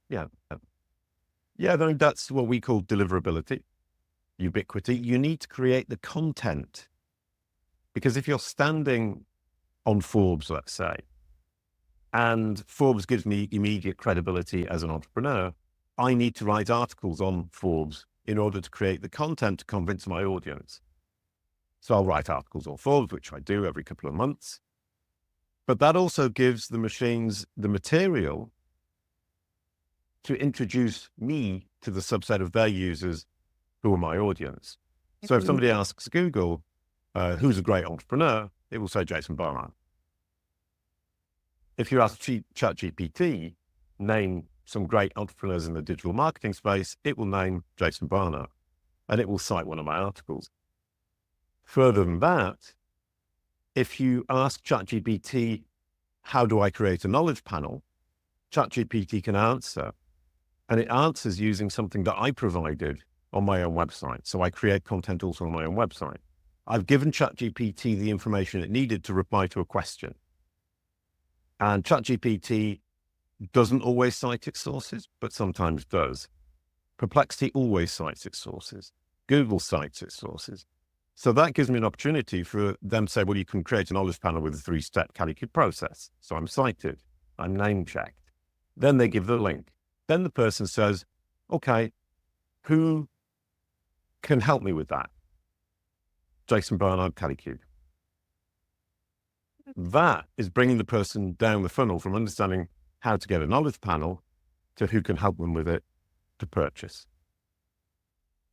Yeah. Yeah, then that's what we call deliverability, ubiquity. You need to create the content, because if you're standing on Forbes, let's say, and Forbes gives me immediate credibility as an entrepreneur, I need to write articles on Forbes in order to create the content to convince my audience. So I'll write articles on Forbes, which I do every couple of months. But that also gives the machines the material to introduce me to the subset of their users who are my audience. So if somebody asks Google, who's a great entrepreneur, it will say Jason Barnard. If you ask ChatGPT, name some great entrepreneurs in the digital marketing space, it will name Jason Barnard, and it will cite one of my articles. Further than that, if you ask ChatGPT, how do I create a knowledge panel? ChatGPT can answer, and it answers using something that I provided on my own website. So I create content also on my own website. I've given ChatGPT the information it needed to reply to a question. And ChatGPT doesn't always cite its sources, but sometimes does. Perplexity always cites its sources. Google cites its sources. So that gives me an opportunity for them to say, well, you can create a knowledge panel with a 3-step Kalicube process. So I'm cited, I'm name checked. Then they give the link. Then the person says, okay, who can help me with that? Jason Barnard, Kalicube. That is bringing the person down the funnel from understanding how to get a knowledge panel to who can help them with it to purchase.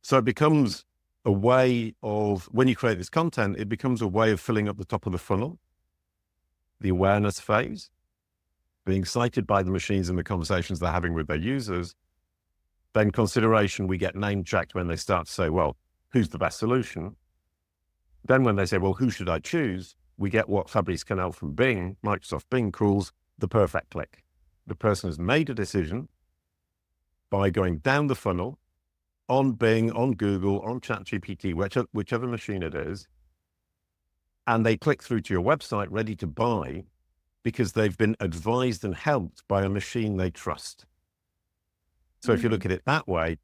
So it becomes a way of, when you create this content, it becomes a way of filling up the top of the funnel, the awareness phase, being cited by the machines in the conversations they're having with their users. Then consideration, we get name checked when they start to say, well, who's the best solution? Then when they say, well, who should I choose? We get what Fabrice Canel from Bing, Microsoft Bing, calls the perfect click. The person has made a decision by going down the funnel on Bing, on Google, on ChatGPT, whichever machine it is, and they click through to your website ready to buy because they've been advised and helped by a machine they trust. So if you look at it that way,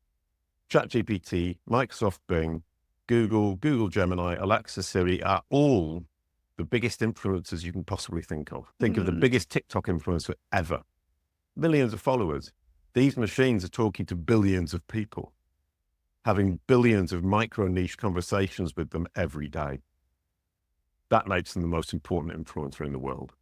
ChatGPT, Microsoft Bing, Google, Google Gemini, Alexa, Siri are all the biggest influencers you can possibly think of. Think of the biggest TikTok influencer ever. Millions of followers. These machines are talking to billions of people, having billions of micro niche conversations with them every day. That makes them the most important influencer in the world.